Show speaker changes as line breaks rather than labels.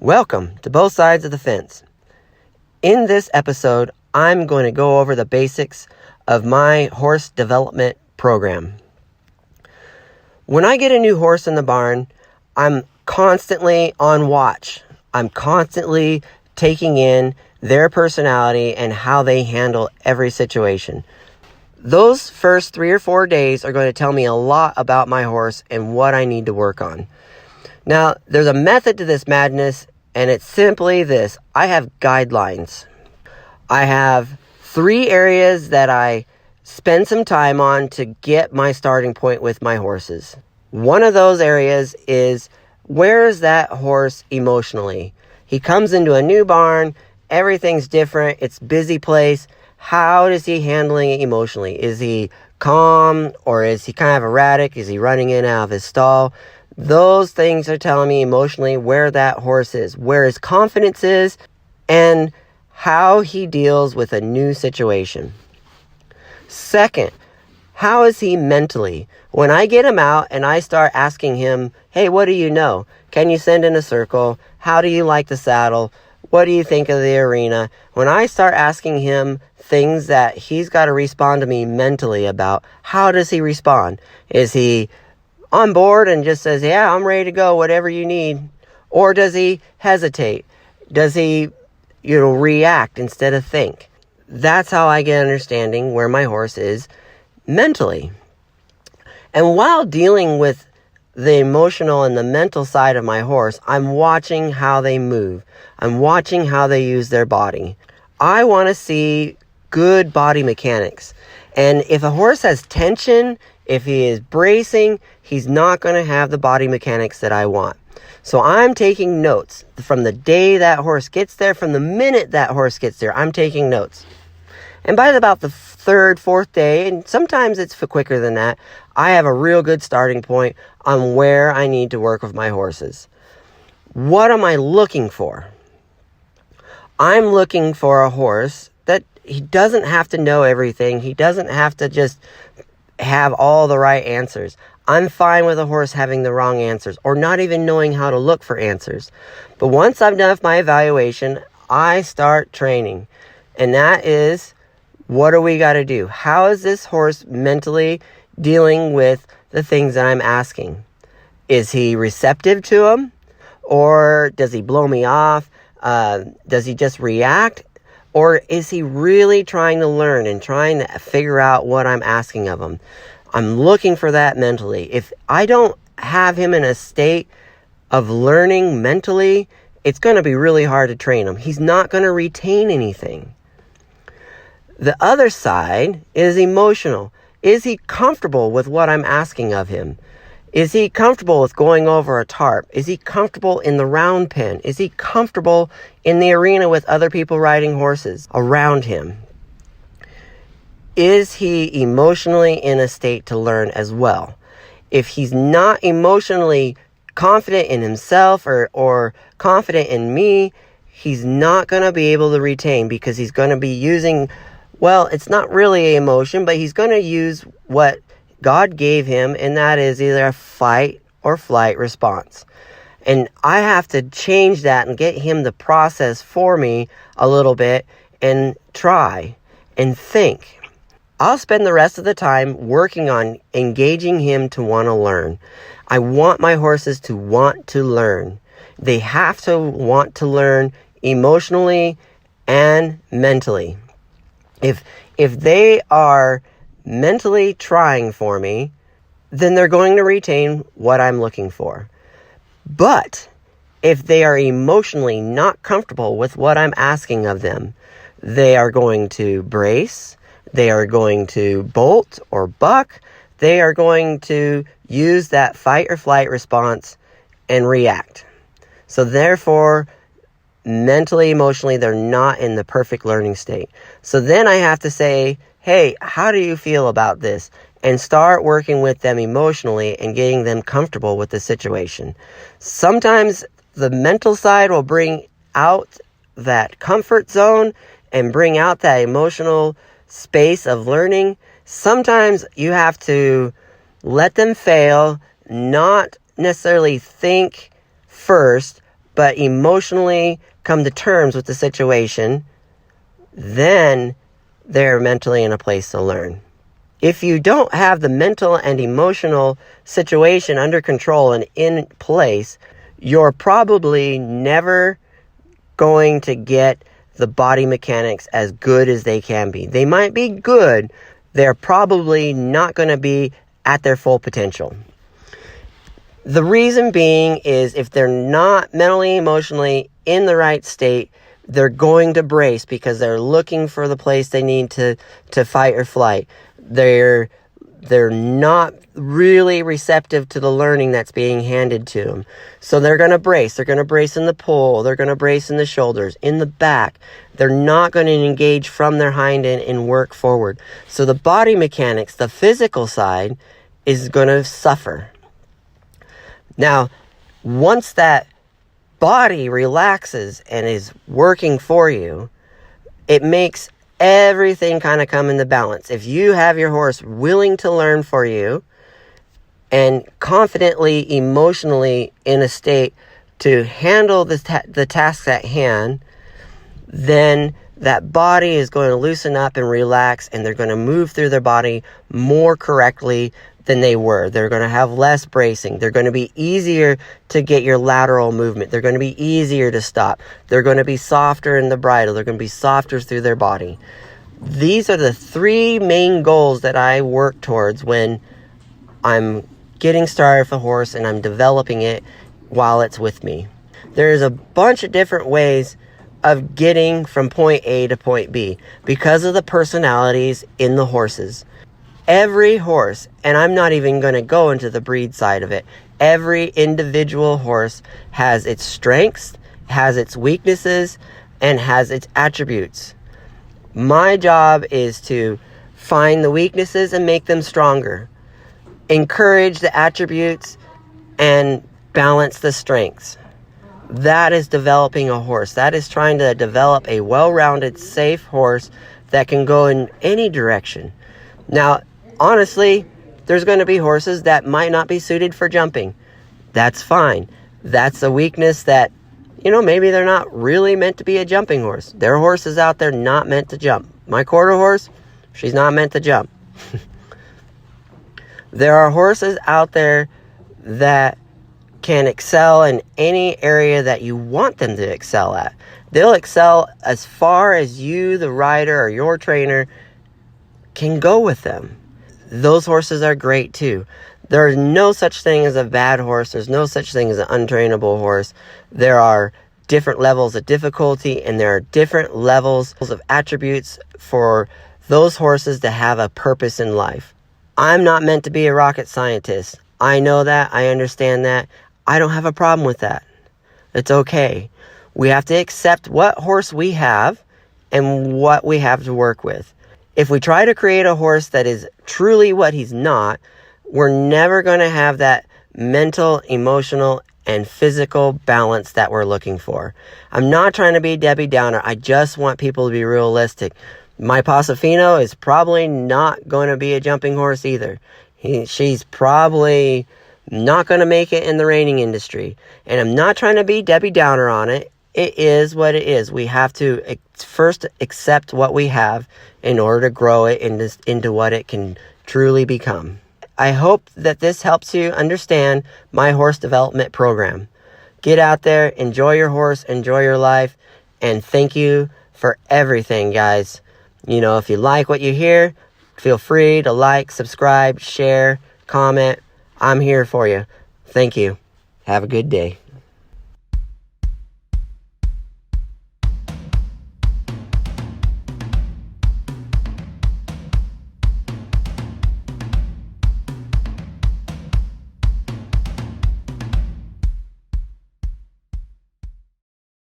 Welcome to Both Sides of the Fence. In this episode, I'm going to go over the basics of my horse development program. When I get a new horse in the barn, I'm constantly on watch. I'm constantly taking in their personality and how they handle every situation. Those first 3 or 4 days are going to tell me a lot about my horse and what I need to work on. Now, there's a method to this madness, and it's simply this. I have guidelines. I have 3 areas that I spend some time on to get my starting point with my horses. One of those areas is, where is that horse emotionally? He comes into a new barn, everything's different, it's a busy place. How is he handling it emotionally? Is he calm, or is he kind of erratic? Is he running in and out of his stall? Those things are telling me emotionally where that horse is, where his confidence is, and how he deals with a new situation. Second, how is he mentally? When I get him out and I start asking him, hey, what do you know? Can you send in a circle? How do you like the saddle? What do you think of the arena? When I start asking him things that he's got to respond to me mentally about, how does he respond? Is he on board and just says, yeah, I'm ready to go, whatever you need? Or does he hesitate? Does he, react instead of think? That's how I get understanding where my horse is mentally. And while dealing with the emotional and the mental side of my horse, I'm watching how they move. I'm watching how they use their body. I want to see good body mechanics. And if a horse has tension, if he is bracing, he's not going to have the body mechanics that I want. So I'm taking notes from the day that horse gets there, from the minute that horse gets there, I'm taking notes. And by about the 3rd, 4th day, and sometimes it's quicker than that, I have a real good starting point on where I need to work with my horses. What am I looking for? I'm looking for a horse that he doesn't have to know everything. He doesn't have to just have all the right answers. I'm fine with a horse having the wrong answers or not even knowing how to look for answers. But once I've done my evaluation, I start training. And that is, what do we got to do? How is this horse mentally dealing with the things that I'm asking? Is he receptive to them? Or does he blow me off? Does he just react? Or is he really trying to learn and trying to figure out what I'm asking of him? I'm looking for that mentally. If I don't have him in a state of learning mentally, it's going to be really hard to train him. He's not going to retain anything. The other side is emotional. Is he comfortable with what I'm asking of him? Is he comfortable with going over a tarp? Is he comfortable in the round pen? Is he comfortable in the arena with other people riding horses around him? Is he emotionally in a state to learn as well? If he's not emotionally confident in himself or confident in me, he's not going to be able to retain, because he's going to be using, well, it's not really emotion, but he's going to use what God gave him, and that is either a fight or flight response. And I have to change that and get him to process for me a little bit and try and think. I'll spend the rest of the time working on engaging him to want to learn. I want my horses to want to learn. They have to want to learn emotionally and mentally. If they are mentally trying for me, then they're going to retain what I'm looking for. But if they are emotionally not comfortable with what I'm asking of them, they are going to brace, they are going to bolt or buck, they are going to use that fight or flight response and react. So therefore, mentally, emotionally, they're not in the perfect learning state. So then I have to say, hey, how do you feel about this? And start working with them emotionally and getting them comfortable with the situation. Sometimes the mental side will bring out that comfort zone and bring out that emotional space of learning. Sometimes you have to let them fail, not necessarily think first, but emotionally come to terms with the situation, then they're mentally in a place to learn. If you don't have the mental and emotional situation under control and in place, you're probably never going to get the body mechanics as good as they can be. They might be good. They're probably not going to be at their full potential. The reason being is if they're not mentally, emotionally in the right state, they're going to brace because they're looking for the place they need to fight or flight. They're not really receptive to the learning that's being handed to them. So they're going to brace. They're going to brace in the pull. They're going to brace in the shoulders, in the back. They're not going to engage from their hind end and work forward. So the body mechanics, the physical side, is going to suffer. Now, once that body relaxes and is working for you, it makes everything kind of come into balance. If you have your horse willing to learn for you and confidently, emotionally in a state to handle the tasks at hand, then that body is going to loosen up and relax, and they're going to move through their body more correctly than they were. They're going to have less bracing. They're going to be easier to get your lateral movement. They're going to be easier to stop. They're going to be softer in the bridle. They're going to be softer through their body. These are the three main goals that I work towards when I'm getting started with a horse and I'm developing it while it's with me. There's a bunch of different ways of getting from point A to point B because of the personalities in the horses. Every horse, and I'm not even going to go into the breed side of it, every individual horse has its strengths, has its weaknesses, and has its attributes. My job is to find the weaknesses and make them stronger, encourage the attributes, and balance the strengths. That is developing a horse. That is trying to develop a well-rounded, safe horse that can go in any direction. Now, honestly, there's going to be horses that might not be suited for jumping. That's fine. That's a weakness that, maybe they're not really meant to be a jumping horse. There are horses out there not meant to jump. My quarter horse, she's not meant to jump. There are horses out there that can excel in any area that you want them to excel at. They'll excel as far as you, the rider, or your trainer can go with them. Those horses are great too. There is no such thing as a bad horse. There's no such thing as an untrainable horse. There are different levels of difficulty, and there are different levels of attributes for those horses to have a purpose in life. I'm not meant to be a rocket scientist. I know that. I understand that. I don't have a problem with that. It's okay. We have to accept what horse we have and what we have to work with. If we try to create a horse that is truly what he's not, we're never going to have that mental, emotional, and physical balance that we're looking for. I'm not trying to be Debbie Downer. I just want people to be realistic. My Pasofino is probably not going to be a jumping horse either. She's probably not going to make it in the reining industry. And I'm not trying to be Debbie Downer on it. It is what it is. We have to first accept what we have in order to grow it into what it can truly become. I hope that this helps you understand my horse development program. Get out there, enjoy your horse, enjoy your life, and thank you for everything, guys. If you like what you hear, feel free to like, subscribe, share, comment. I'm here for you. Thank you. Have a good day.